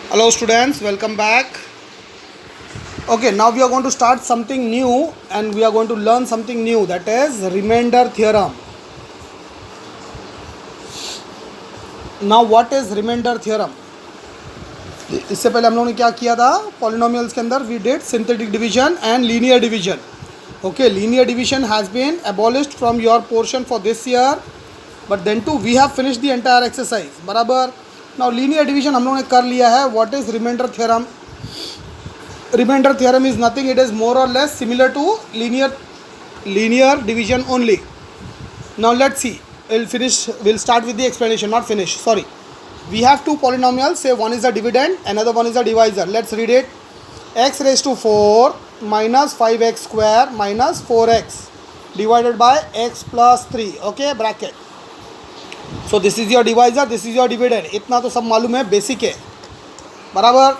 Hello students, welcome back. Okay, now we are going to start something new and we are going to learn something new, that is remainder theorem. Now what is remainder theorem? इससे पहले हम लोगों ने क्या किया था polynomials के अंदर? We did synthetic division and linear division. Okay, linear division has been abolished from your portion for this year, but then too we have finished the entire exercise. बराबर. Now linear division हम लोगों ने कर लिया है. What is remainder theorem? Remainder theorem is nothing, it is more or less similar to linear division only. Now let's see, we'll start with the explanation, not finish, sorry. We have two polynomials, say one is a dividend, another one is a divisor. Let's read it. X raised to 4 minus 5x square minus 4x divided by x plus 3, okay, bracket. So this is your divisor, this is your dividend. इतना तो सब मालूम है, basic है, बराबर.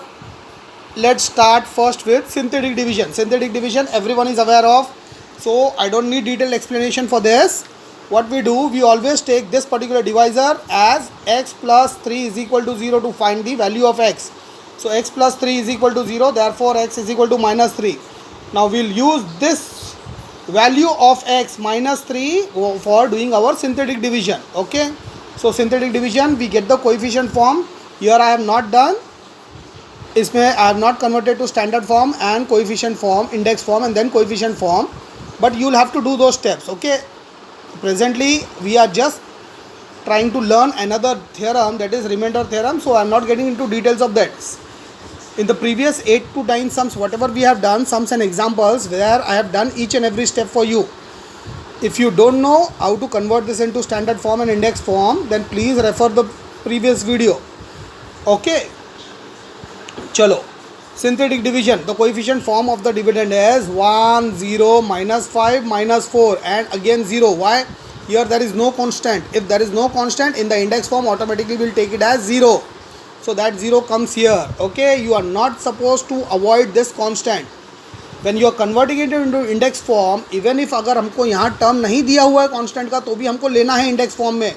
Let's start first with synthetic division. Synthetic division everyone is aware of, so I don't need detailed explanation for this. What we do, we always take this particular divisor as x plus 3 is equal to 0 to find the value of x. So x plus 3 is equal to 0, therefore x is equal to minus 3. Now we'll use this value of x minus 3 for doing our synthetic division. Okay, so synthetic division we get the coefficient form. Here I have not done, इसमें I have not converted to standard form and coefficient form, index form and then coefficient form, but you will have to do those steps. Okay, presently we are just trying to learn another theorem, that is remainder theorem, so I am not getting into details of that. In the previous 8 to 9 sums, whatever we have done, sums and examples, where I have done each and every step for you. If you don't know how to convert this into standard form and index form, then please refer the previous video. Okay, chalo. Synthetic division, the coefficient form of the dividend is 1, 0, minus 5, minus 4 and again 0. Why? Here there is no constant. If there is no constant, in the index form automatically we will take it as 0. So that 0 comes here. Okay, you are not supposed to avoid this constant. When you are converting it into index form, even if अगर हमको यहाँ term नहीं दिया हुआ है constant का, तो भी हमको लेना है index form में.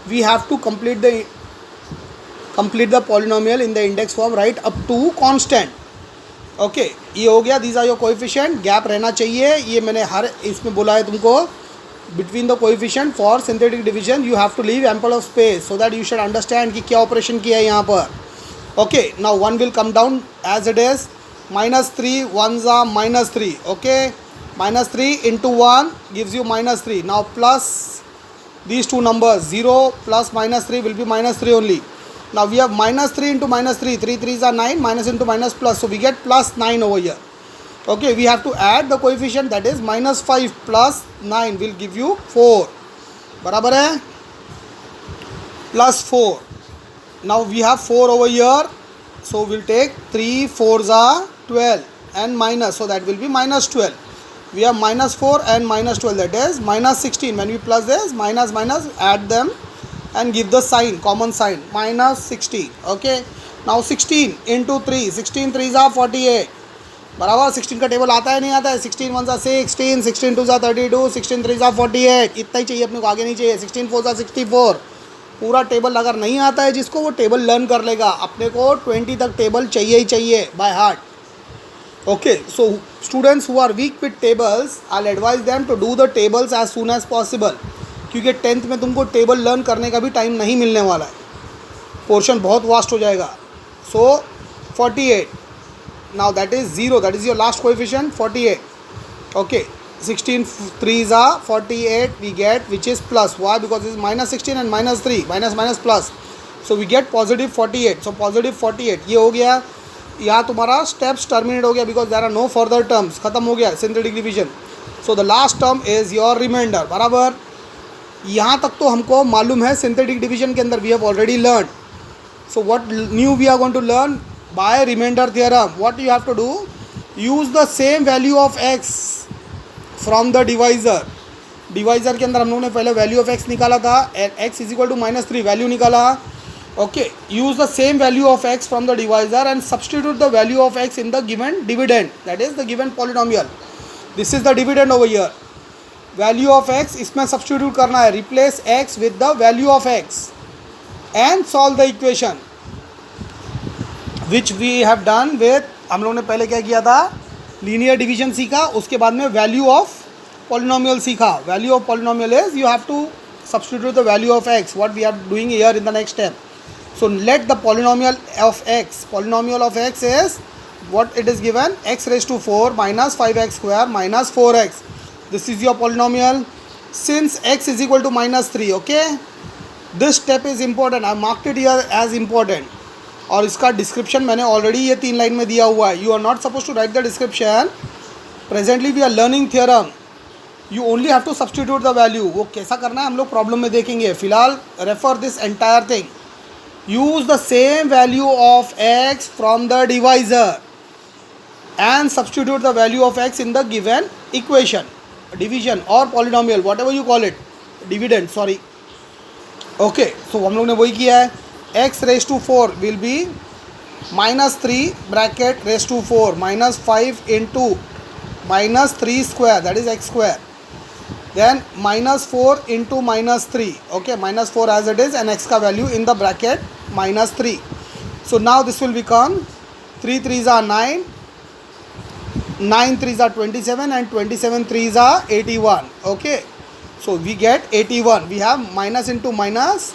We have to complete the polynomial in the index form right up to constant. Okay, ये हो गया. These are your coefficient. Gap रहना चाहिए, ये मैंने हर इसमें बोला है तुमको. Between the coefficient for synthetic division you have to leave ample of space so that you should understand कि क्या ऑपरेशन किया है यहाँ पर. Okay, now 1 will come down as it is. minus 3 1s are minus 3. Okay, minus 3 into 1 gives you minus 3. now plus these two numbers, 0 plus minus 3 will be minus 3 only. Now we have minus 3 into minus 3, 3 3s are 9, minus into minus plus, so we get plus 9 over here. Okay, we have to add the coefficient, that is minus 5 plus 9 will give you 4. बराबर है, plus 4. Now we have 4 over here, so we'll take 3 4s are 12 and minus, so that will be minus 12. We have minus 4 and minus 12, that is minus 16. When we plus this, minus minus, add them and give the sign, common sign, minus 16. Okay, now 16 into 3, 16 3s are 48. बराबर. 16 का table आता है नहीं आता है? 16 1s are 16, 16 2s are 32, 16 3s are 48. इतना ही चाहिए अपने को, आगे नहीं चाहिए. 16 4s are 64. पूरा टेबल अगर नहीं आता है जिसको, वो टेबल लर्न कर लेगा. अपने को 20 तक टेबल चाहिए ही चाहिए by heart. Okay, so students who are weak with tables, I will advise them to do the tables as soon as possible, क्योंकि 10th में तुमको टेबल लर्न करने का भी टाइम नहीं मिलने वाला है. पोर्शन बहुत वास्ट हो जाएगा. सो 48, now that is 0, that is your last coefficient 48. Okay, 16 3s are 48 we get, which is plus. Why? because this is minus 16 and minus 3, minus minus plus, so we get positive 48. so positive 48 ये हो गया. यहाँ तुम्हारा steps terminate हो गया, because there are no further terms. खत्म हो गया synthetic division. So the last term is your remainder. बराबर. यहाँ तक तो हमको मालूम है सिंथेटिक डिवीजन के अंदर, we have already learn. So what new we are going to learn by remainder theorem. What you have to do, use the same value of x from the divisor. Divisor के अंदर हम लोगों ने पहले value of x निकाला था, x is equal to minus 3 value निकाला. Okay, use the same value of x from the divisor and substitute the value of x in the given dividend, that is the given polynomial. This is the dividend over here. Value of x इसमें substitute करना है, replace x with the value of x and solve the equation. Which we have done with, हम लोगों ने पहले क्या किया था, लीनियर डिवीजन सीखा, उसके बाद में वैल्यू ऑफ पॉलिनोमियल सीखा. Value of polynomial is you have to substitute the value of x, what we are doing here in the next step. So let the polynomial of x is what it is given, x raised to 4 minus 5x square minus 4x. This is your polynomial. Since x is equal to minus 3, okay, this step is important. I marked it here as important. और इसका description मैंने already ये 3 line में दिया हुआ है. You are not suppose to write the description. Presently we are learning theorem. You only have to substitute the value. वो कैसा करना है हम लोग प्रॉब्लम में देखेंगे. फिलहाल refer this entire thing. Use the same value of x from the divisor and substitute the value of x in the given equation, division or polynomial, whatever you call it, dividend, sorry. Okay, so हम लोग ने वही किया है. x raised to 4 will be minus 3 bracket raised to 4 minus 5 into minus 3 square, that is x square, then minus 4 into minus 3, okay, minus 4 as it is and x का value in the bracket minus 3. So now this will become 3 3s are 9, 9 3s are 27 and 27 3s are 81. Okay, so we get 81. We have minus into minus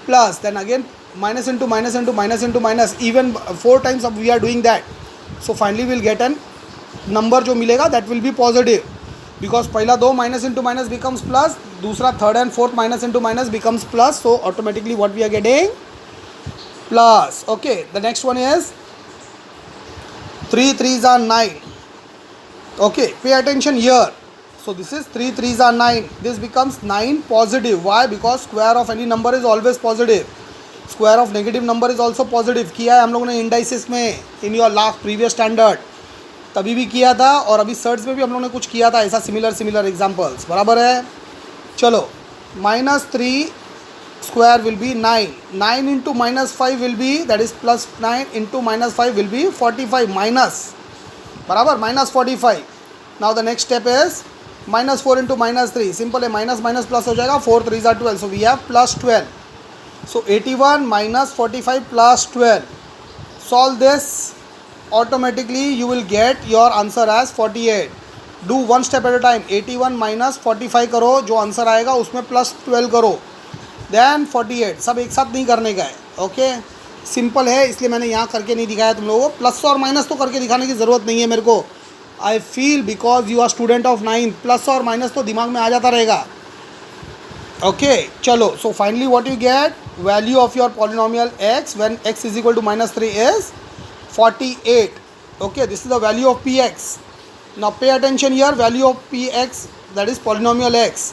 plus, then again minus into minus into minus into minus, even 4 times we are doing that. So finally we will get an number जो मिलेगा that will be positive, because पहला 2 minus into minus becomes plus, दूसरा third and fourth minus into minus becomes plus, so automatically what we are getting, plus. Okay, the next one is 3 3s are 9. Okay, pay attention here. So this is 3 3s are 9. This becomes 9 positive. Why? Because square of any number is always positive. Square of negative number is also positive. किया है हम लोगों ने indices में, in your last previous standard तभी भी किया था, और अभी सर्ट्स में भी हम लोगों ने कुछ किया था ऐसा सिमिलर एग्जाम्पल्स. बराबर है. चलो, minus 3 square will be 9. 9 into minus 5 will be, that is plus 9 into minus 5 will be 45 minus, बराबर, minus 45. Now the next step is minus 4 into minus 3. Simple है, माइनस माइनस प्लस हो जाएगा, 4 3s are 12, so we have plus 12. So 81 minus 45 plus 12. Solve this. Automatically you will get your answer as 48. Do one step at a time. 81 minus 45 करो, जो answer आएगा उसमें plus 12 करो, then 48. सब एक साथ नहीं करने का है. ओके, सिंपल है, इसलिए मैंने यहाँ करके नहीं दिखाया तुम लोगों को. प्लस और माइनस तो करके दिखाने की ज़रूरत नहीं है मेरे को. I feel because you are student of 9, plus और माइनस तो दिमाग में आ जाता रहेगा. ओके, चलो. So finally what you get, value of your polynomial x when x is equal to minus 3 is 48. Okay, this is the value of px. Now pay attention here. Value of px, that is polynomial x,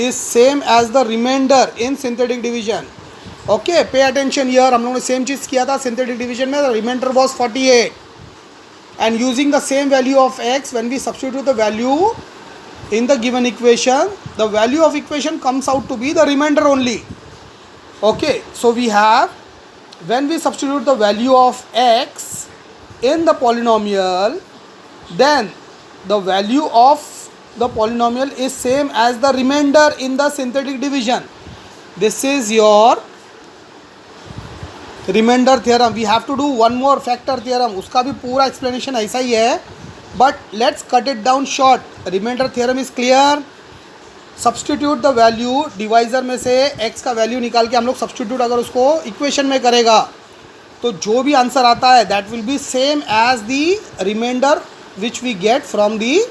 is same as the remainder in synthetic division. Okay, pay attention here. हम लोगों ने same चीज़ किया था synthetic division में. The remainder was 48, and using the same value of x, when we substitute the value in the given equation, the value of equation comes out to be the remainder only. Okay, so we have, when we substitute the value of x in the polynomial, then the value of the polynomial is same as the remainder in the synthetic division. This is your remainder theorem. We have to do one more factor theorem. उसका भी पूरा explanation ऐसा ही है, but let's cut it down short. Remainder theorem is clear. Substitute the value, divisor में से x का value निकाल के हम लोग सब्सटीट्यूट अगर उसको इक्वेशन में करेगा तो जो भी आंसर आता है that will be same as the remainder which we get from the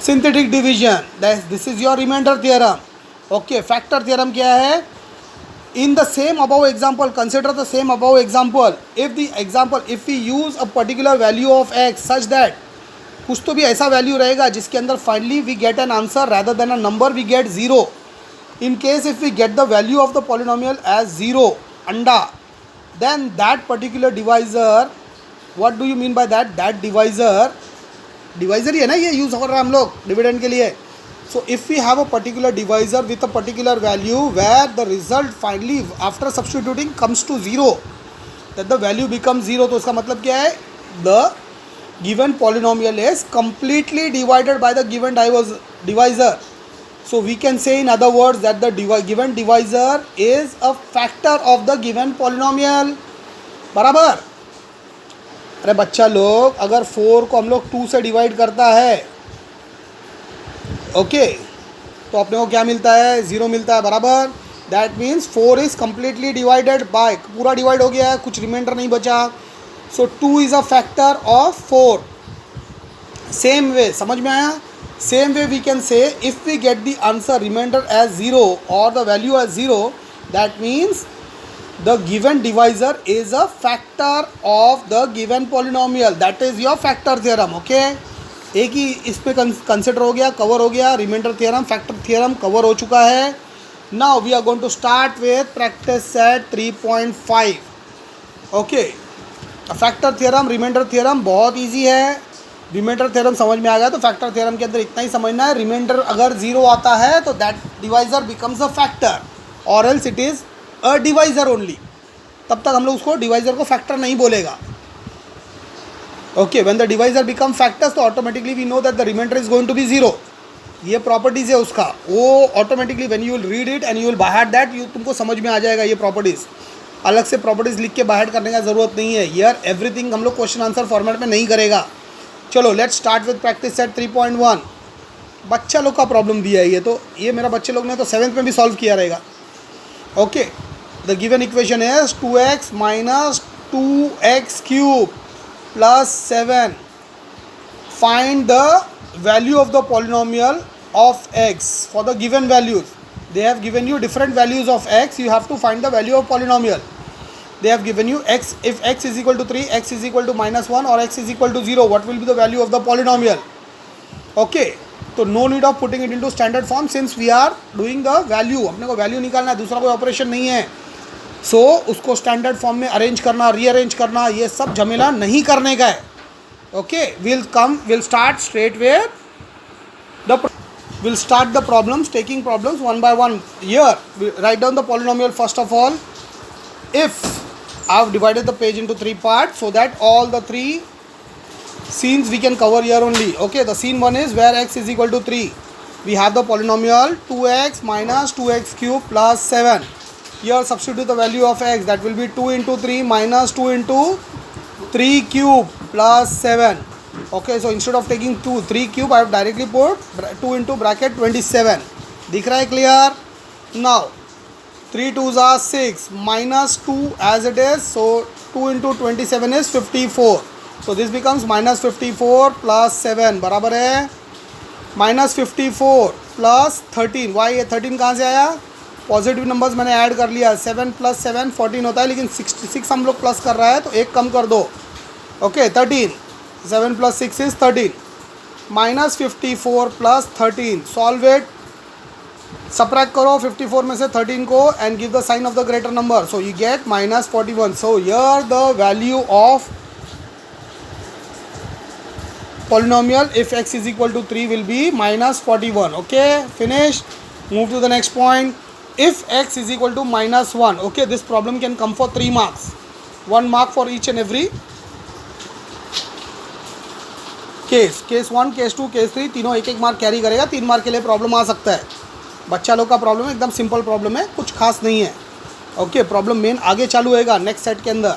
synthetic division. This is your remainder theorem. Okay, factor theorem क्या है? In the same above example, consider the same above example. If we use a particular value of x such that, कुछ तो भी ऐसा value रहेगा जिसके अंदर finally we get an answer rather than a number we get 0. In case if we get the value of the polynomial as 0, अंडा, then that particular divisor, what do you mean by that? That divisor ही है ना, ये use कर रहे हैं हम लोग डिविडेंड के लिए. So if we have a particular divisor with a particular value where the result finally after substituting comes to 0, that the value become 0. तो इसका मतलब क्या है? The given polynomial is completely divided by the given divisor. So we can say in other words that the given divisor is a factor of the given polynomial. बराबर। अरे बच्चा लोग, अगर 4 को हम लोग 2 से डिवाइड करता है, ओके, तो अपने को क्या मिलता है? 0 मिलता है, बराबर। That means 4 is completely divided by, पूरा डिवाइड हो गया है, कुछ रिमाइंडर नहीं बचा। So 2 is a factor of 4। Same way, समझ में आया? Same way we can say if we get the answer remainder as 0 और the value as 0, that means the given divisor is a factor of the given polynomial. That is your factor theorem. Okay, एक ही इसमें consider हो गया, cover हो गया। Remainder theorem, factor theorem cover हो चुका है। Now we are going to start with practice set 3.5। Okay, factor theorem, remainder theorem बहुत इजी है। रिमाइंडर थ्योरम समझ में आ गया तो फैक्टर थ्योरम के अंदर इतना ही समझना है, रिमाइंडर अगर 0 आता है तो that divisor becomes a factor, और else it is a divisor only. तब तक हम लोग उसको डिवाइज़र को फैक्टर नहीं बोलेगा। Okay, when the divisor become factors तो automatically we know that the remainder is going to be 0। ये प्रॉपर्टीज़ है उसका, वो automatically when you will read it and you will by heart that, you तुमको समझ में आ जाएगा ये प्रॉपर्टीज़। अलग से प्रॉपर्टीज़ लिख के बाय हार्ट करने का ज़रूरत नहीं है। यार एवरीथिंग हम लोग क्वेश्चन आंसर फॉर्मेट में नहीं करेगा। चलो let's start with practice set 3.1। बच्चा लोग का प्रॉब्लम दिया है ये, तो ये मेरा बच्चे लोग ने तो 7th में भी सॉल्व किया रहेगा। Okay, the given equation is 2x minus 2x cube plus 7. Find the value of the polynomial of x for the given values. They have given you different values of x. You have to find the value of polynomial. They have given you x. If x is equal to 3, x is equal to minus 1 or x is equal to 0, what will be the value of the polynomial? Okay, तो no need of putting it into standard form since we are doing the value. अपने को value निकालना है, दूसरा कोई operation नहीं है। सो उसको स्टैंडर्ड फॉर्म में अरेंज करना, रीअरेंज करना, ये सब झमेला नहीं करने का है। Okay, will start straight with we'll start the problems, taking problems one by one. Here we write down the polynomial first of all. If I have divided the page into 3 parts so that all the 3 scenes we can cover here only. Okay, the scene 1 is where x is equal to 3. We have the polynomial 2x minus 2x cube plus 7. Here substitute the value of x, that will be 2 into 3 minus 2 into 3 cube plus 7. Okay, so instead of taking 3 cube I have directly put 2 into bracket 27. दिख रहा है clear? Now 3 2s are 6 minus 2 as it is, so 2 into 27 is 54. So this becomes minus 54 plus 7 बराबर है minus 54 plus 13. Why ये 13 कहाँ से आया? Positive numbers मैंने ऐड कर लिया। 7 + 7 14 होता है, लेकिन 66 हम लोग प्लस कर रहा है तो एक कम कर दो। Okay, 13, 7 + 6 is 13, minus 54 plus 13. Solve it, subtract करो 54 में से 13 को and give the sign of the greater number, so you get minus 41. So here the value of polynomial if x is equal to 3 will be minus 41. Okay, finished. Move to the next point. If x is equal to minus 1, okay, this problem can come for 3 marks, 1 mark for each and every case. Case 1, case 2, case 3 तीनों एक एक mark carry करेगा। 3 mark के लिए problem आ सकता है। बच्चा लोग का प्रॉब्लम एकदम सिंपल प्रॉब्लम है, कुछ खास नहीं है। ओके, प्रॉब्लम मेन आगे चालू होएगा नेक्स्ट सेट के अंदर।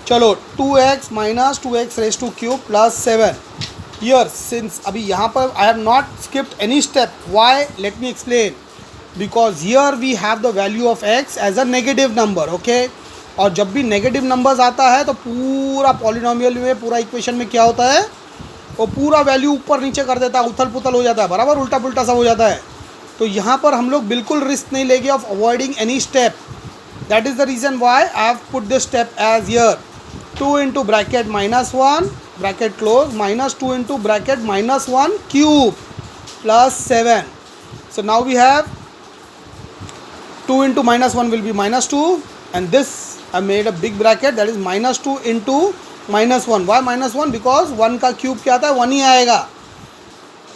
चलो 2x minus 2x raised to cube plus 7. Here since अभी यहाँ पर I have not skipped any step. Why? Let me explain. Because here we have the value of x as a negative number. Okay, और जब भी negative numbers आता है तो पूरा पॉलिनोमियल में, पूरा इक्वेशन में क्या होता है, वो पूरा वैल्यू ऊपर नीचे कर देता है, उथल पुथल हो जाता है, बराबर उल्टा पुल्टा सब हो जाता है। तो यहाँ पर हम लोग बिल्कुल रिस्क नहीं लेंगे of avoiding any step. That is the reason why I have put this step as here 2 into bracket minus 1 bracket close minus 2 into bracket minus 1 cube plus 7. So now we have 2 into minus 1 will be minus 2, and this I made a big bracket, that is minus 2 into minus 1. Why minus 1? Because 1 का cube क्या आता है, 1 ही आएगा,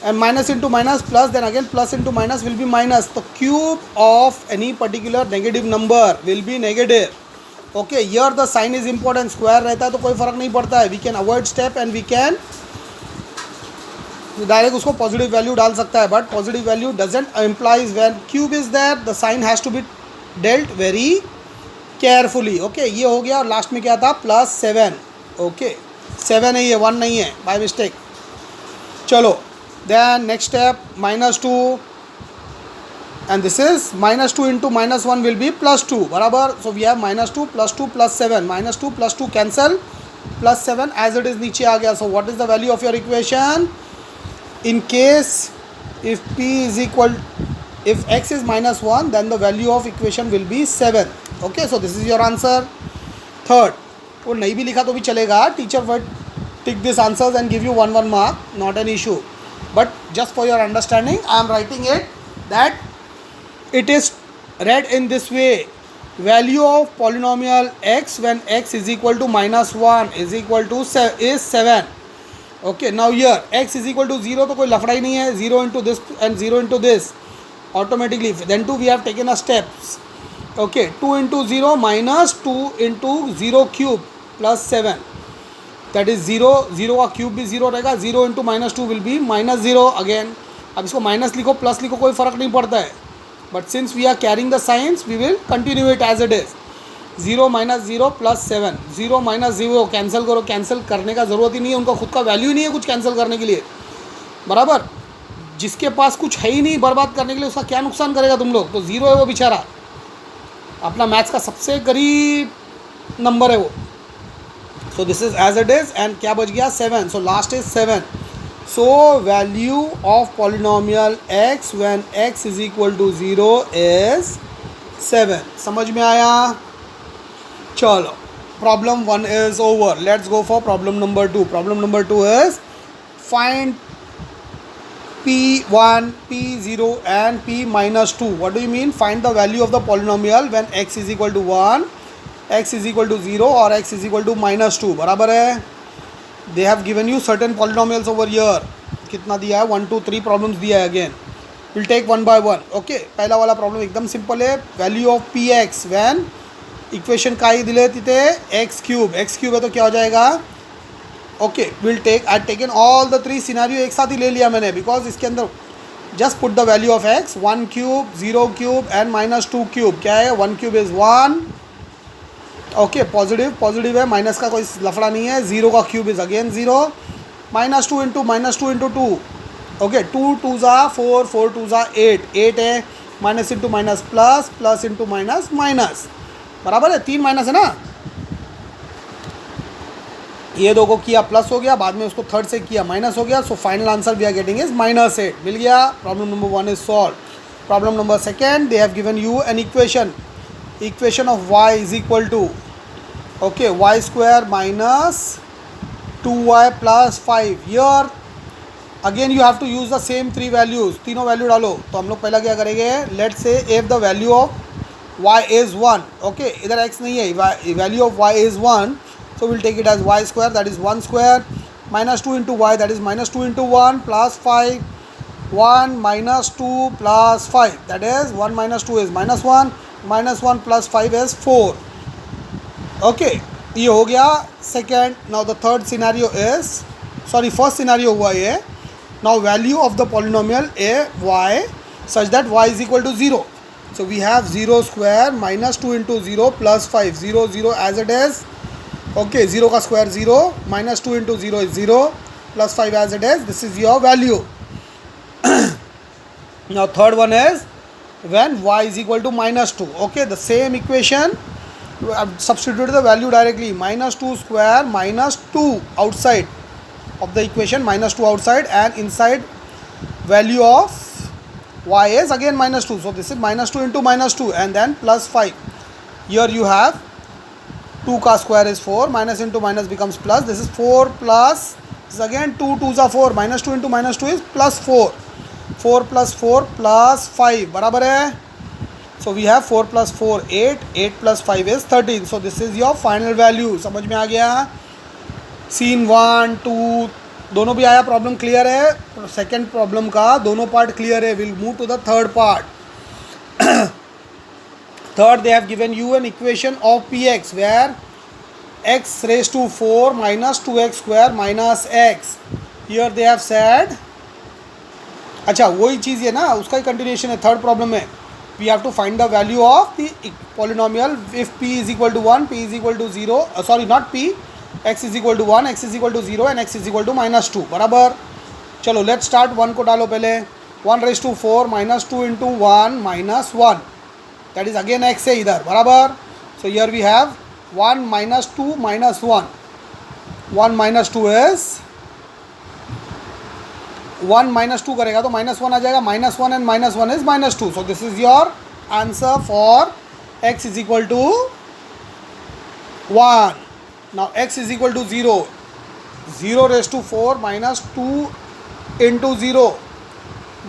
and minus into minus plus, then again plus into minus will be minus. तो cube of any particular negative number will be negative. Okay, here the sign is important. Square रहता है तो कोई फर्क नहीं पड़ता है, we can avoid step and we can direct उसको पॉजिटिव वैल्यू डाल सकता है, but positive value doesn't implies when cube is there the sign has to be dealt very carefully. Okay, ये हो गया। और लास्ट में क्या था, +7। ओके, 7 है ये, 1 नहीं है, बाय मिस्टेक। चलो then next step, -2 and this is -2 into -1 will be +2 बराबर। So we have -2 +2 +7, -2 +2 cancel, +7 as it is नीचे आ गया। So what is the value of your equation in case if p is equal, if x is -1 then the value of equation will be 7. Okay, so this is your answer, third। वो नहीं भी लिखा तो भी चलेगा, teacher would tick this answers and give you 1 mark, not an issue, but just for your understanding I am writing it that it is read in this way: value of polynomial x when x is equal to -1 is equal to is 7. Okay, now here x is equal to 0 तो कोई लफड़ा ही नहीं है, 0 into this and 0 into this automatically, then too we have taken a steps। Okay, 2 into 0 minus 2 into 0 cube plus 7, that is 0, 0 का cube भी 0 रहेगा, 0 into -2 will be -0 again। अब इसको माइनस लिखो प्लस लिखो कोई फ़र्क नहीं पड़ता है, but since we are carrying the signs we will continue it as it is. 0 - 0 + 7, 0 - 0 cancel करो, कैंसिल करने का ज़रूरत ही नहीं है, उनका खुद का वैल्यू ही नहीं है कुछ कैंसिल करने के लिए, बराबर। जिसके पास कुछ है ही नहीं बर्बाद करने के लिए, उसका क्या नुकसान करेगा तुम लोग, तो 0 है वो बेचारा, अपना मैथ्स का सबसे करीब नंबर है वो। So this is as it is and क्या बच गया, 7। So last is 7। So value of polynomial x when x is equal to 0 is 7। समझ में आया? चलो, problem 1 is over. Let's go for problem number 2। Problem number 2 is find p1, p0 and p-2. What do you mean? Find the value of the polynomial when x is equal to 1, x is equal to 0 or x is equal to -2। बराबर है। They have given you certain polynomials over here। कितना दिया है, 1 2 3 problems दिया है again. We'll take one by one। Okay, पहला वाला problem एकदम सिंपल है। Value of px when equation काही दिले तिथे x क्यूब है तो क्या हो जाएगा। Okay, will take, I taken all the 3 scenario एक साथ ही ले लिया मैंने, बिकॉज इसके अंदर just put the value of x, 1 cube, 0 cube and -2 cube. क्या है, 1 क्यूब इज़ 1। ओके, पॉजिटिव है, माइनस का कोई लफड़ा नहीं है। 0 का cube is again 0, -2 into 2। Okay, 2 2 ज़ा 4, 4 2 ज़ा 8 है, minus into minus plus, plus into minus minus, बराबर है। 3 माइनस है ना, ये दो को किया प्लस हो गया, बाद में उसको थर्ड से किया माइनस हो गया। So final answer we are getting is -8। मिल गया। Problem number 1 is solve. Problem number 2, they have given you an equation of y is equal to, okay, y² - 2y + 5। Here again you have to use the same 3 values, तीनों value डालो। तो हम लोग पहला क्या करेंगे, let's say if the value of y is 1, okay, इधर x नहीं है, value of y is 1, so we'll take it as y², that is 1 square, -2 into y, that is -2 into 1 plus 5, 1 - 2 plus 5, that is 1 - 2 is -1, -1 plus 5 is 4। okay, ये हो गया second. Now the third scenario is, sorry first scenario हुआ ये। Now value of the polynomial A y such that y is equal to 0, so we have 0 square -2 into 0 plus 5, 0 0 as it is। Okay, 0 का square 0, -2 into 0 is 0, plus 5 as it is. This is your value. Now third one is when y is equal to -2। Okay, the same equation, substitute the value directly, -2 square -2 outside of the equation, -2 outside and inside value of y is again -2, so this is -2 into -2 and then plus 5। here you have 2 का square is 4, minus into minus becomes plus, this is 4 plus, this is again 2 2 ज़ा 4, -2 into -2 is +4, 4 + 4 + 5, बराबर है। So we have 4 + 4 8, 8 + 5 is 13। So this is your final value. समझ में आ गया? Scene 1 2 दोनों भी आया, प्रॉब्लम क्लियर है। सेकेंड प्रॉब्लम का दोनों पार्ट क्लियर है। Will move to the third part. Third, they have given you an equation of px where x raised to 4 - 2x² - x। Here they have said, अच्छा वही चीज़ है ना, उसका ही continuation है थर्ड प्रॉब्लम में। we have to find the value of the polynomial if p is equal to 1, p is equal to 0, sorry not p, x is equal to 1, x is equal to 0 and x is equal to -2. बराबर. चलो let's start. 1 को डालो पहले. 1⁴ -2 into 1 -1, that is again x है इधर. बराबर. So here we have 1 -2 -1. 1 -2 is 1 -2 करेगा तो -1 आ जाएगा. -1 and -1 is -2. So this is your answer for x is equal to 1. Now x is equal to 0. 0⁴ -2 into 0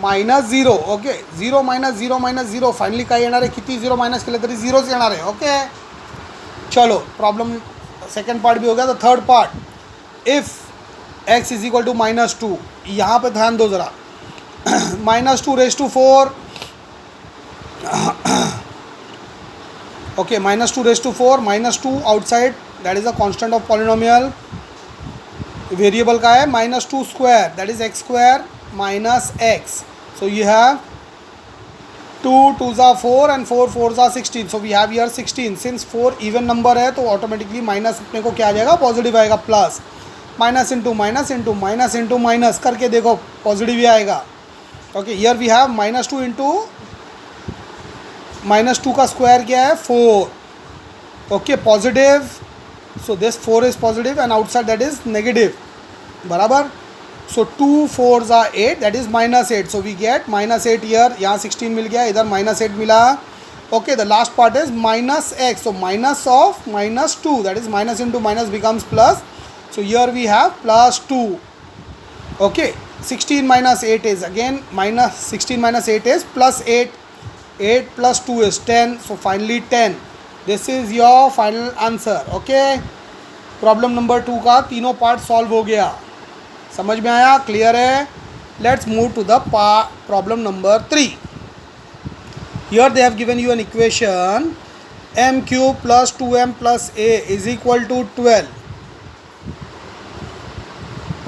-0. Okay. 0 -0 -0 finally काय येणार आहे. किती 0 मायनस केलं तरी 0च येणार आहे. ओके. चलो प्रॉब्लम सेकंड पार्ट भी हो गया. तो third part, if x is equal to -2, यहाँ पे ध्यान दो ज़रा. -2⁴, okay, -2⁴, -2 outside, that is a constant of polynomial. Variable का है -2² that is x² minus x. So you have 2 2s are 4 and 4 4s are 16. So we have here 16. Since 4 even number है तो automatically minus अपने को क्या आ जाएगा, positive आएगा. Plus minus into minus into minus into minus करके देखो positive ही आएगा. Okay. Here we have -2 into -2 का स्क्वायर क्या है 4. Okay. Positive. So this 4 is positive and outside that is negative. बराबर. So 2 4s are 8, that is -8. So we get -8 here. यहाँ 16 मिल गया, इधर -8 मिला. Okay, the last part is -x. So minus of -2, that is minus into minus becomes plus. So here we have +2. Okay, 16 minus 8 is again minus 16 minus 8 is +8. 8 plus 2 is 10. So finally 10. This is your final answer. Okay, problem number 2 का तीनों part solve हो गया. समझ में आया? Clear है? Let's move to the problem number 3. Here they have given you an equation m³ + 2m + a is equal to 12.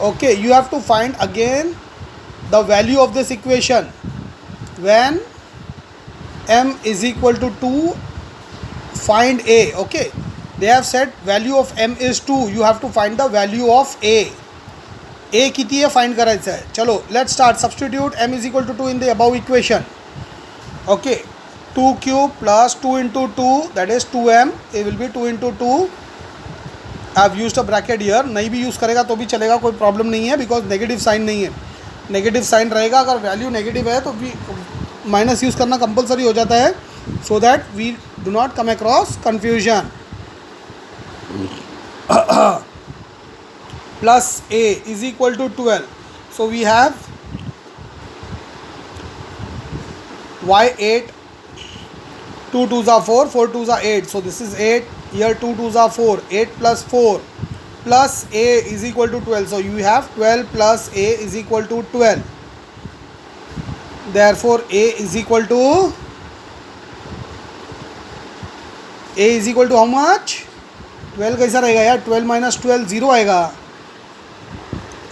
Okay, you have to find again the value of this equation when m is equal to 2. Find a. Okay, they have said value of m is 2. You have to find the value of a. A किती है find करायचं आहे. चलो let's start. Substitute m is equal to 2 in the above equation. Okay. 2³ + 2 into 2 that is 2m. A will be 2 into 2. I have used a bracket here. नहीं भी use करेगा तो भी चलेगा, कोई प्रॉब्लम नहीं है, बिकॉज नेगेटिव साइन नहीं है. नेगेटिव साइन रहेगा, अगर वैल्यू नेगेटिव है तो भी माइनस यूज़ करना कंपलसरी हो जाता है, so that we do not come across confusion. plus a is equal to 12. So we have y8, 2 2s are 4, 4 2s are 8. So this is 8. Here 2 2s are 4. 8 plus 4 plus a is equal to 12. So you have 12 plus a is equal to 12. Therefore a is equal to how much? 12 कैसा रहेगा यार? 12 minus 12 0 आएगा.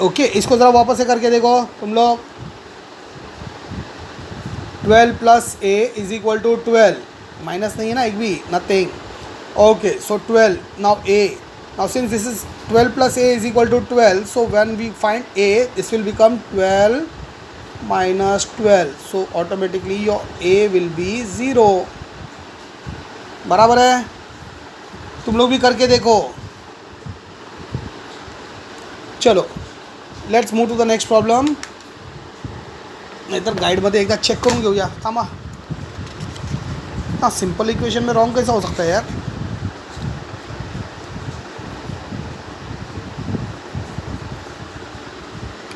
Okay, इसको ज़रा वापस से करके देखो तुम लोग. 12 plus a is equal to 12. Minus नहीं है ना एक भी, nothing. Okay, so 12. Now a. Now since this is 12 plus a is equal to 12, so when we find a, this will become 12 minus 12. So automatically your a will be 0. बराबर है? तुम लोग भी करके देखो. चलो let's move to the next problem. नाहीतर गाईडमध्ये एकदा चेक करून घेऊया. थांबा. हाँ, सिंपल इक्वेशन में रॉन्ग कैसा हो सकता है यार?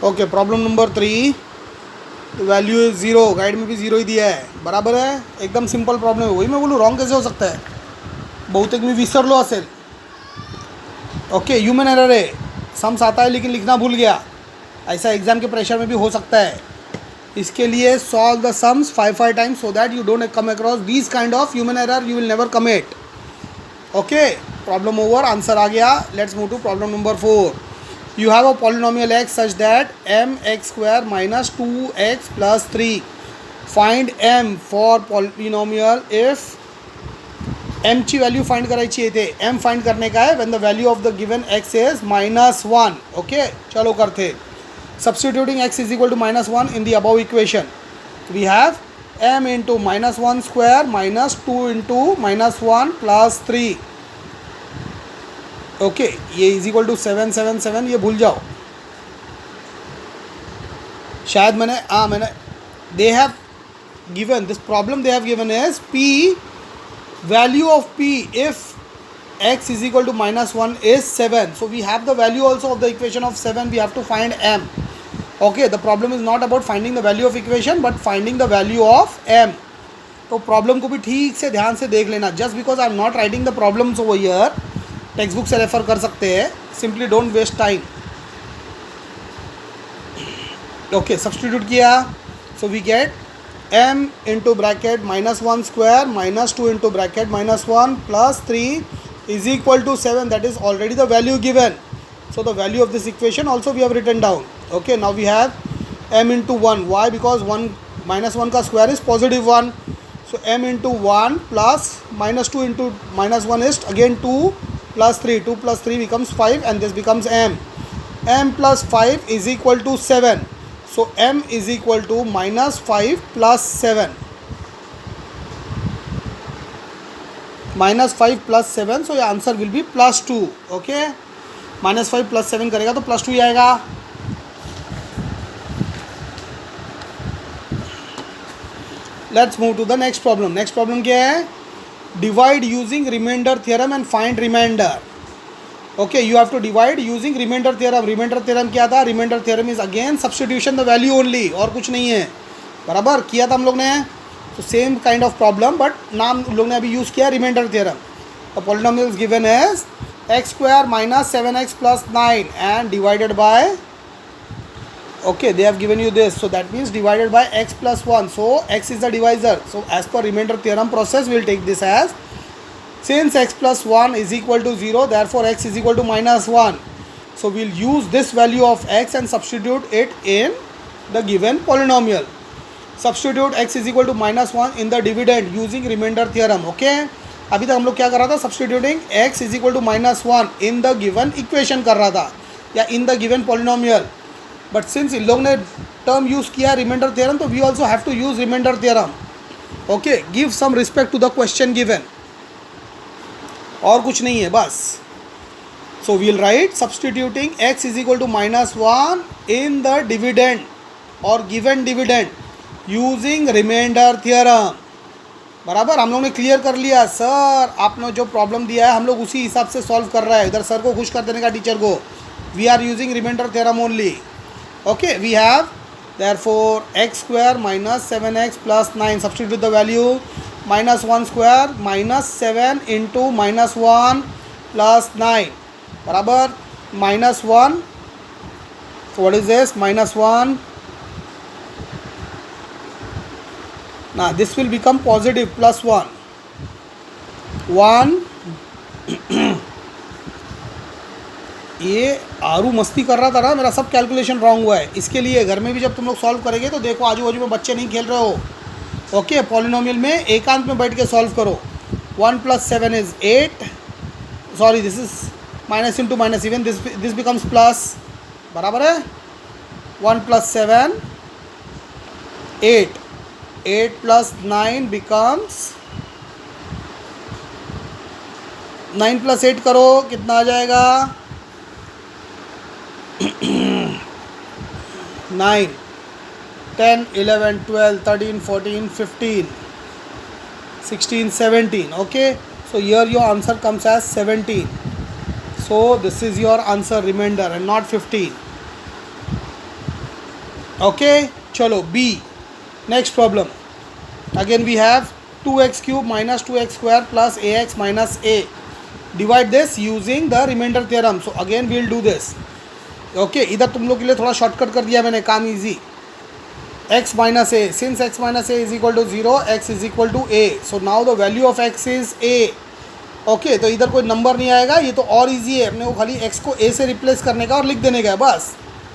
Okay, problem number 3. Value is 0. Guide में भी 0 ही दिया है. बराबर है? एकदम सिंपल प्रॉब्लम है. वही मैं बोलूँ रॉन्ग कैसे हो सकता है? बहुतेक मी विसरलो असेल. ओके, ह्यूमन एरर है. सम्स आता है लेकिन लिखना भूल गया. ऐसा एग्जाम के प्रेशर में भी हो सकता है. इसके लिए solve the sums 5 times so that you don't come across this kind of human error. You will never commit. Okay, problem over. Answer आ गया. Let's move to problem number 4. You have a polynomial x such that mx² - 2x + 3 find m for polynomial if m ची value find करायची आहे. ते m find करने का है when the value of the given x is -1. Okay, चलो करते. Substituting x is equal to -1 in the above equation, we have m into -1 square minus 2 into -1 plus 3. Okay, ये is equal to 777. ये भूल जाओ, शायद मैंने दे have given this problem. They have given is p value of p if x is equal to -1 is 7. So we have the value also of the equation of 7. We have to find m. Okay, the problem is not about finding the value of equation but finding the value of m. तो problem को भी ठीक से ध्यान से देख लेना. Just because I am not writing the problems over here, text book से रेफर कर सकते हैं. Simply don't waste time. Okay, substitute किया. So we get m into bracket -1 square minus 2 into bracket -1 plus 3 is equal to 7. That is already the value given. So the value of this equation also we have written down. Okay, now we have m into 1. Why? Because 1 -1 का square is positive 1. So m into 1 plus -2 into -1 is again 2 plus 3. 2 plus 3 becomes 5 and this becomes m. m plus 5 is equal to 7. So m is equal to -5 plus 7. -5 plus 7. So your answer will be +2. Okay, -5 plus 7 करेगा तो +2 ही आएगा. Let's move to the next problem. Next problem क्या है? Divide using remainder theorem and find remainder. Okay, you have to divide using remainder theorem. Remainder theorem क्या था? Remainder theorem is again substitution the value only, और कुछ नहीं है. बराबर किया था हम लोग ने. तो same kind of problem but नाम लोग ने अभी यूज़ किया remainder theorem. The polynomial is given as x² - 7x + 9 and divided by, okay, they have given you this, so that means divided by x + 1. So x is the divisor. So as per remainder theorem process, we will take this as, since x + 1 is equal to 0, therefore x is equal to -1. So we will use this value of x and substitute it in the given polynomial. Substitute x is equal to -1 in the dividend using remainder theorem. Okay, अभी तक हम लोग क्या कर रहा था? Substituting x is equal to -1 in the given equation कर रहा था या in the given polynomial. But since इन लोग ने term use किया remainder theorem, तो we also have to use remainder theorem. Okay, give some respect to the question given. और कुछ नहीं है बस. So we will write substituting x is equal to -1 in the dividend or given dividend using remainder theorem. बराबर हम लोग ने clear कर लिया. सर आपने जो प्रॉब्लम दिया है हम लोग उसी हिसाब से सॉल्व कर रहा है. इधर सर को खुश कर देने का टीचर को. We are using remainder theorem only. Okay, we have therefore x² - 7x + 9. Substitute the value -1² -7 into -1 plus 9 बराबर -1. So what is this? -1. Now this will become positive +1. 1. ये आरू मस्ती कर रहा था ना, मेरा सब कैलकुलेशन रॉन्ग हुआ है. इसके लिए घर में भी जब तुम लोग सॉल्व करेंगे तो देखो आजू बाजू में बच्चे नहीं खेल रहे हो. ओके, पॉलिनोमियल में एकांत में बैठ के सॉल्व करो. 1 + 7 is 8. Sorry, this is minus into minus, even this becomes plus. बराबर है. 1 + 7 8. 8 + 9 becomes 9 + 8 करो, कितना आ जाएगा? 9 10 11 12 13 14 15 16 17. Okay, so here your answer comes as 17. So this is your answer, remainder, and not 15. Okay, chalo B. Next problem. Again we have 2x³ - 2x² plus ax minus a. Divide this using the remainder theorem. So again we will do this. Okay, इधर तुम लोग के लिए थोड़ा shortcut कर दिया मैंने, काम easy. x minus a, since x minus a is equal to 0, x is equal to a. So now the value of x is a. Okay, तो इधर कोई नंबर नहीं आएगा. ये तो और इजी है, अपने को खाली x को a से रिप्लेस करने का और लिख देने का है बस.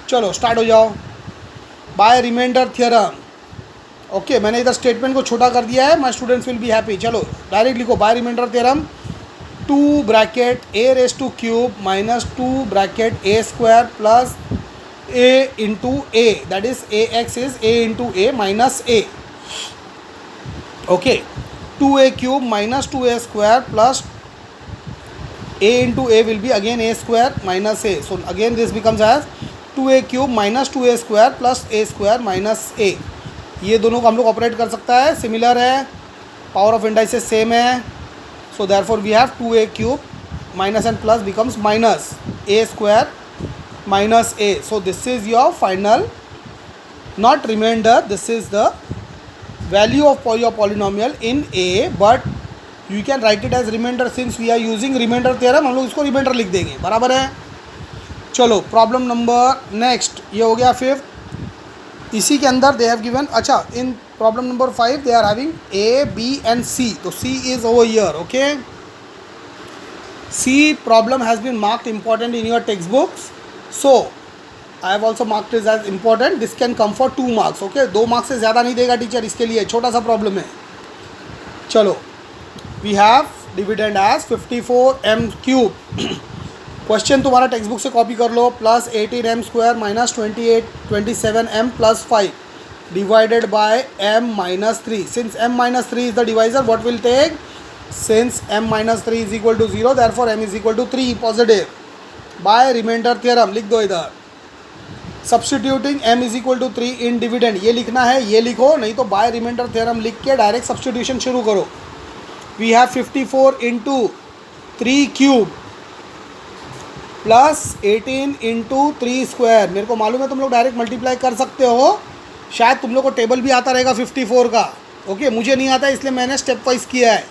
चलो स्टार्ट हो जाओ. Bye reminder theorem. ओके मैंने इधर स्टेटमेंट को छोटा कर दिया है, my students will be happy. चलो डायरेक्ट लिखो by remainder theorem, 2 bracket a raise to cube minus 2 bracket a square plus a into a, that is ax is a into a minus a। Okay 2a cube minus 2a square plus a into a will be again a square minus a, so again this becomes as 2a cube minus 2a square plus a square minus a। ये दोनों को हम लोग operate कर सकता है, similar है, power of indices same है, so therefore we have 2a cube minus and plus becomes minus a square minus a। So this is your final, not remainder, this is the value of your polynomial in a, but you can write it as remainder since we are using remainder theorem, हम लोग इसको reminder लिख देंगे, बराबर है। चलो problem number next, ये हो गया फिफ्थ। इसी के अंदर दे हैव गिवन, अच्छा in problem number 5 they are having A B and C, तो C is over here. Okay C problem has been marked important in your text books, so I have also marked is as important, this can come for 2 marks. Okay 2 marks से ज़्यादा नहीं देगा teacher, इसके लिए छोटा सा problem है। चलो we have dividend as 54m cube। Question तुम्हारा टेक्स्ट बुक से कॉपी कर लो, plus 18m square minus 27m plus 5 divided by m minus 3। Since m minus 3 is the divisor, what will take, since m minus 3 is equal to 0 therefore m is equal to 3 positive, by remainder theorem लिख दो इधर, substituting m is equal to 3 in dividend, ये लिखना है ये लिखो, नहीं तो बाय रिमाइंडर थ्योरम लिख के डायरेक्ट सब्सटीट्यूशन शुरू करो। We have 54 into 3 cube plus 18 into 3 square. मेरे को मालूम है तुम लोग डायरेक्ट मल्टीप्लाई कर सकते हो, शायद तुम लोग को टेबल भी आता रहेगा 54 का। ओके मुझे नहीं आता इसलिए मैंने स्टेप वाइज किया है,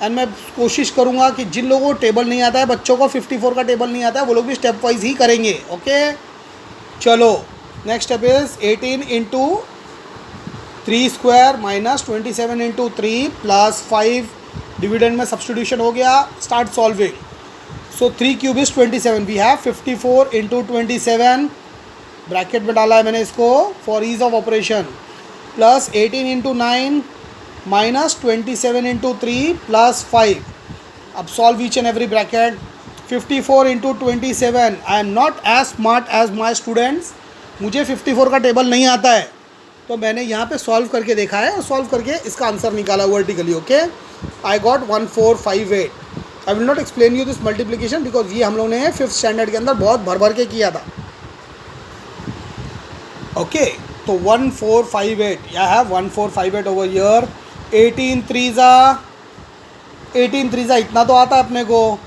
एंड मैं कोशिश करूँगा कि जिन लोगों को टेबल नहीं आता है, बच्चों को 54 का टेबल नहीं आता है, वो लोग भी स्टेप वाइज ही करेंगे। ओके चलो next step is 18 into 3 square minus 27 into 3 plus 5, dividend में सब्सटीट्यूशन हो गया, start solving. So 3 cube is 27, we have 54 into 27, bracket में डाला है मैंने इसको for ease of operation, plus 18 into 9 minus 27 into 3 plus 5। अब solve each and every bracket. 54 into 27, I am not as smart as my students, मुझे 54 का table नहीं आता है, तो मैंने यहाँ पे सॉल्व करके देखा है और सॉल्व करके इसका आंसर निकाला vertically. Okay I got 1458। I will not explain you this multiplication because ये हम लोग ने 5th स्टैंडर्ड के अंदर बहुत भर भर के किया था। ओके तो 1458, आई हैव 1458 ओवर हियर। 18 3 इतना तो आता है अपने को,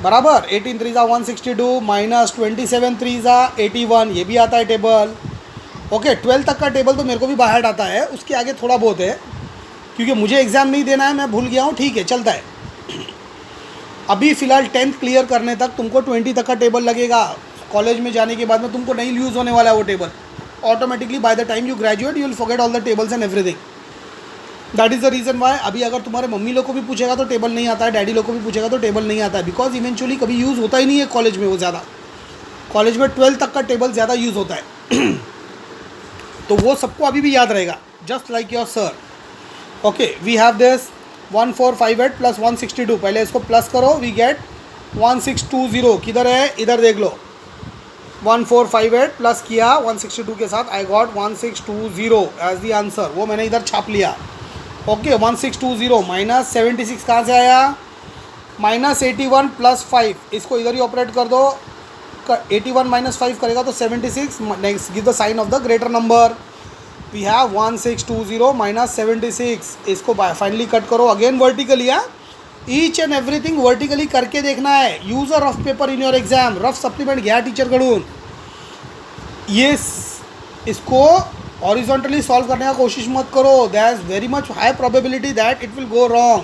बराबर। 18 3 162 माइनस 27 3 81, ये भी आता है टेबल। ओके 12 तक का टेबल तो मेरे को भी बाहर आता है, उसके आगे थोड़ा बहुत है क्योंकि मुझे एग्ज़ाम नहीं देना है, मैं भूल गया हूँ, ठीक है चलता है। अभी फ़िलहाल 10th क्लियर करने तक तुमको 20 तक का टेबल लगेगा, कॉलेज में जाने के बाद में तुमको नहीं यूज़ होने वाला है वो table, automatically by the time you graduate you will forget all the tables and everything. That is the reason Y अभी अगर तुम्हारे मम्मी लोग को भी पूछेगा तो टेबल नहीं आता है, डैडी लोग को भी पूछेगा तो टेबल नहीं आता है, बिकॉज इवेंचुअली कभी यूज़ होता ही नहीं है कॉलेज में वो ज़्यादा। कॉलेज में 12 तक का टेबल ज़्यादा यूज़ होता है तो वो सबको अभी भी याद रहेगा, just like your sir. Okay we have this 1458 plus 162, पहले इसको प्लस करो, वी गेट 1620। किधर है, इधर देख लो। 1458 प्लस किया 162 के साथ, I got 1620 as the answer, वो मैंने इधर छाप लिया। ओके 1620 माइनस 76 कहाँ से आया, माइनस 81 प्लस 5, इसको इधर ही ऑपरेट कर दो। 81 माइनस 5 करेगा तो 76, next give the sign of the greater number. We have 1620 minus 76, इसको फाइनली कट करो again vertically. Each and everything vertically करके देखना है। Use a rough paper in your exam, rough supplement घ्या टीचरकडून। ये इसको हॉरिजॉन्टली सॉल्व करने का कोशिश मत करो, there is very much high probability that it will go wrong.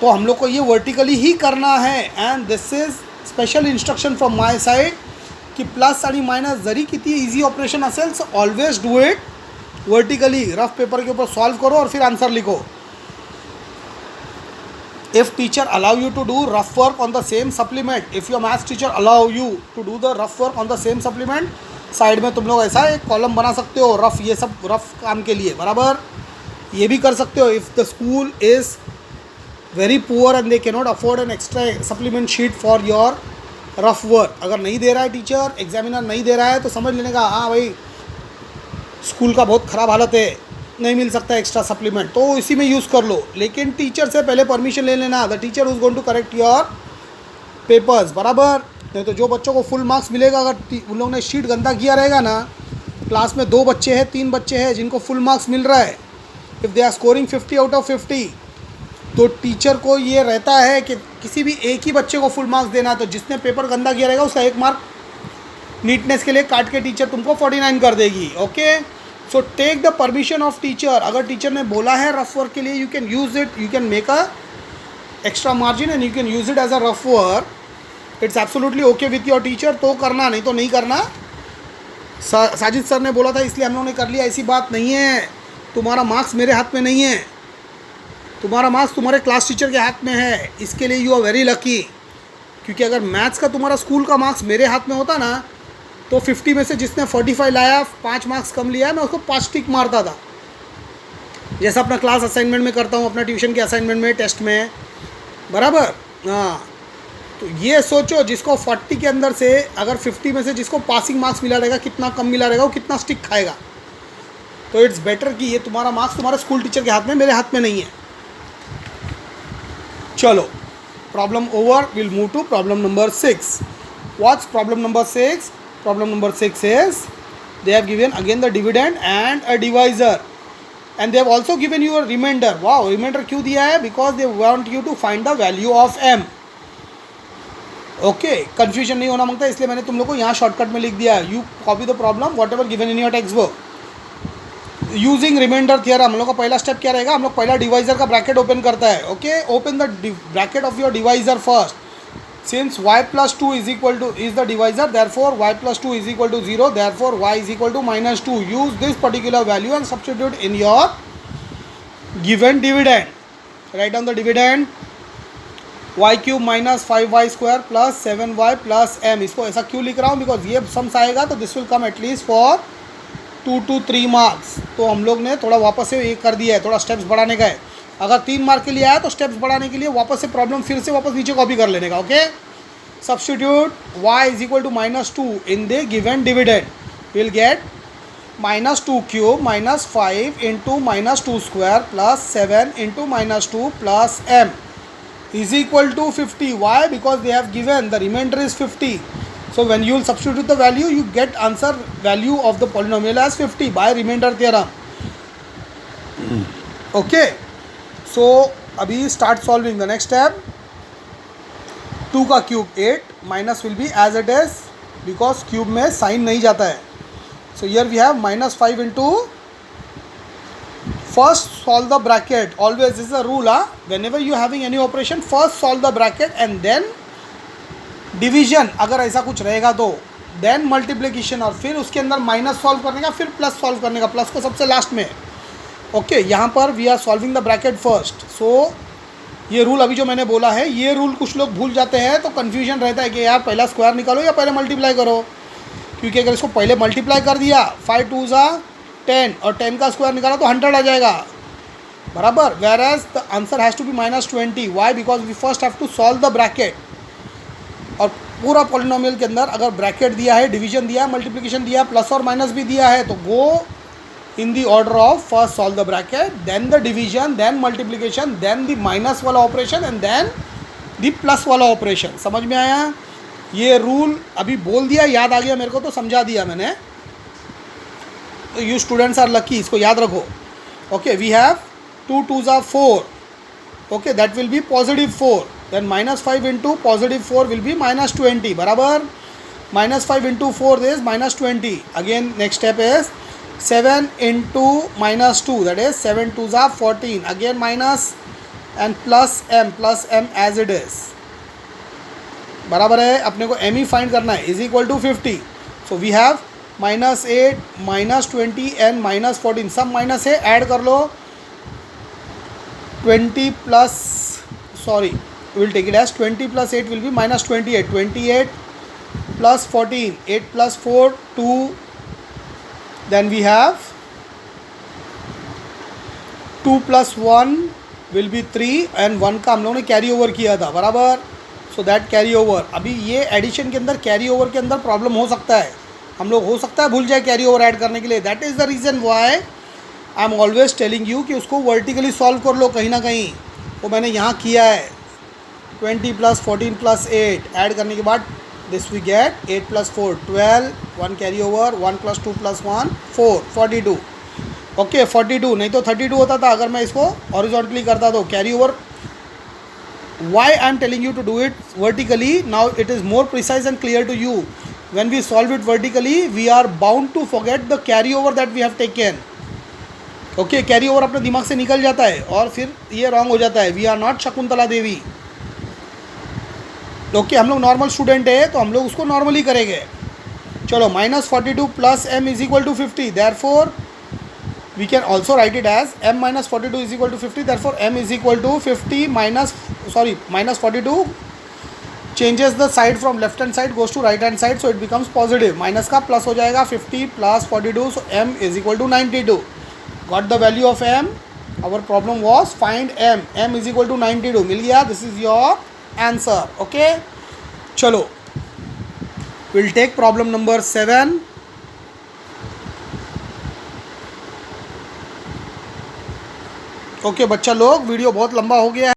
तो हम लोग को ये वर्टिकली ही करना है, and this is special instruction from my side कि प्लस आणि मायनस जरी किती इजी ऑपरेशन असेल so always do it vertically. Rough paper के ऊपर सॉल्व करो और फिर आंसर लिखो। If teacher allow you to do rough work on the same supplement, if your maths teacher allow you to do the rough work on the same supplement, side में तुम लोग ऐसा एक कॉलम बना सकते हो रफ, ये सब रफ काम के लिए, बराबर। ये भी कर सकते हो if the school is very poor and they can not afford an extra supplement sheet for your rough work. अगर नहीं दे रहा है टीचर, एग्जामिनर नहीं दे रहा है, तो समझ लेने का हाँ भाई स्कूल का बहुत ख़राब हालत है, नहीं मिल सकता एक्स्ट्रा सप्लीमेंट, तो इसी में यूज़ कर लो। लेकिन टीचर से पहले परमिशन ले लेना, the teacher is going to correct your papers, बराबर। नहीं तो जो बच्चों को फुल मार्क्स मिलेगा, अगर उन लोगों ने शीट गंदा किया रहेगा ना, क्लास में 2 बच्चे हैं 3 बच्चे हैं जिनको फुल मार्क्स मिल रहा है, if they are scoring 50 out of 50, तो टीचर को ये रहता है कि किसी भी एक ही बच्चे को फुल मार्क्स देना, तो जिसने पेपर गंदा किया रहेगा उसका 1 मार्क नीटनेस के लिए काट के टीचर तुमको 49 कर देगी। Okay, so take the permission of teacher. अगर टीचर ने बोला है रफ वर्क के लिए, you can use it, you can make a extra margin and you can use it as a rough work, it's absolutely okay with your teacher, तो करना, नहीं तो नहीं करना। साजिद सर ने बोला था इसलिए हम लोगों ने कर लिया, ऐसी बात नहीं है। तुम्हारा मार्क्स मेरे हाथ में नहीं है, तुम्हारा मार्क्स तुम्हारे क्लास टीचर के हाथ में है, इसके लिए यू आर वेरी लकी। क्योंकि अगर मैथ्स का तुम्हारा स्कूल का मार्क्स मेरे हाथ में होता ना, तो 50 में से जिसने 45 लाया, 5 मार्क्स कम लिया है, मैं उसको 5 टिक मारता था, जैसा अपना क्लास असाइनमेंट में करता हूँ, अपना ट्यूशन के असाइनमेंट में, टेस्ट में, बराबर। हाँ, तो ये सोचो जिसको 40 के अंदर से अगर 50 में से जिसको पासिंग मार्क्स मिला रहेगा, कितना कम मिला रहेगा, वो कितना स्टिक खाएगा। तो इट्स बेटर कि ये तुम्हारा मार्क्स तुम्हारे स्कूल टीचर के हाथ में, मेरे हाथ में नहीं है। चलो, problem over, will move to problem number 6. What's problem number 6? Problem number 6 is they have given again the dividend and a divisor, and they have also given you a remainder. Wow, remainder क्यों दिया है? Because they want you to find the value of m. Okay, confusion नहीं होना मांगता, इसलिए मैंने तुम लोग को यहाँ शॉर्टकट में लिख दिया है। You copy the problem whatever given in your textbook using remainder theorem. हम लोग का पहला स्टेप क्या रहेगा? हम लोग पहला डिवाइजर का ब्रैकेट ओपन करता है। Okay, open the bracket of your divisor first. Since y plus 2 is equal to is the divisor, therefore y plus 2 is equal to 0, therefore y is equal to minus 2. Use this particular value and substitute in your given dividend. Write down the dividend, y cube minus 5y square plus 7y plus m. इसको ऐसा क्यों लिख रहा हूँ? Because ये sums आएगा तो this will come at least for 2 to 3 marks. तो हम लोग ने थोड़ा वापस से ये कर दिया है, थोड़ा स्टेप्स बढ़ाने का है। अगर 3 मार्क के लिए आया तो स्टेप्स बढ़ाने के लिए वापस से प्रॉब्लम फिर से वापस नीचे कॉपी कर लेने का। Okay, substitute y is equal to -2 in the given dividend, will get -2 cube minus 5 into -2 square plus 7 into -2 plus m is equal to 50. Why? Because they have given the remainder is 50. So when you will substitute the value, you get answer value of the polynomial as 50 by remainder theorem. Okay. So अभी start solving the next step. 2 का cube 8 minus will be as it is because cube में sign नहीं जाता है. So here we have -5 into, first solve the bracket. Always this is a rule. Whenever you having any operation, first solve the bracket and then division अगर ऐसा कुछ रहेगा तो then multiplication, और फिर उसके अंदर माइनस सॉल्व करने का, फिर प्लस सॉल्व करने का, प्लस को सबसे लास्ट में. ओके, यहाँ पर we are solving the bracket first. So ये रूल अभी जो मैंने बोला है, ये रूल कुछ लोग भूल जाते हैं तो कन्फ्यूजन रहता है कि यार पहला स्क्वायर निकालो या पहले मल्टीप्लाई करो. क्योंकि अगर इसको पहले मल्टीप्लाई कर दिया 5 2 10 और 10 का स्क्वायर निकाला तो 100 आ जाएगा, बराबर. Whereas the answer has to be -20. Why? Because we first have to solve the bracket. और पूरा पॉलिनोमियल के अंदर अगर ब्रैकेट दिया है, डिवीजन दिया है, मल्टीप्लिकेशन दिया है, प्लस और माइनस भी दिया है, तो go in the order of first solve the bracket, then the division, then multiplication, then the minus वाला operation and then the plus वाला ऑपरेशन. समझ में आया? ये रूल अभी बोल दिया, याद आ गया मेरे को तो समझा दिया मैंने. यू स्टूडेंट्स आर लकी, इसको याद रखो. Okay, we have 2 2 4. Okay, that will be +4. Then -5 into +4 will be -20, बराबर. -5 into 4 is -20. Again next step is 7 into -2, that is 7 2 14. Again minus and plus m as it is, बराबर है. अपने को m ही find करना है. Is equal to 50. So we have -8 -20 and -14. सब minus है, add कर लो. 20 plus, sorry, we'll take it as 20 plus 8 will be -28. 28 plus 14, 8 plus 4 2, then we have 2 plus 1 will be 3 and 1 का हम लोगों ने कैरी ओवर किया था बराबर. सो दैट कैरी ओवर, अभी ये एडिशन के अंदर कैरी ओवर के अंदर प्रॉब्लम हो सकता है, हम लोग हो सकता है भूल जाए कैरी ओवर ऐड करने के लिए. That is the reason why I am always telling you कि उसको वर्टिकली सॉल्व कर लो कहीं ना कहीं. वो मैंने यहाँ किया है. 20 प्लस 14 प्लस 8 ऐड करने के बाद this we get 8 plus 4 12, 1 carry over, 1 plus 2 plus 1 4, 42. Okay 42 नहीं तो 32 होता था अगर मैं इसको हॉरिजॉन्टली करता तो. Carry over, why I am telling you to do it vertically, now it is more precise and clear to you. When we solve it vertically, we are bound to forget the carry over that we have taken. Okay, carry over अपने दिमाग से निकल जाता है और फिर ये wrong हो जाता है. We are not Shakuntala Devi. Okay हम लोग नॉर्मल स्टूडेंट है तो हम लोग उसको नॉर्मली करेंगे. चलो -42 plus m is equal to 50, therefore we can also write it as m minus 42 is equal to 50, therefore m is equal to 50 minus 42 changes the side from left hand side goes to right hand side, so it becomes positive. Minus का plus हो जाएगा 50 plus 42, so m is equal to 92. got the value of m. our problem was find m is equal to 92. मिल गया. this is your answer. okay चलो we'll take problem number 7. Okay बच्चा लोग, video बहुत लंबा हो गया है.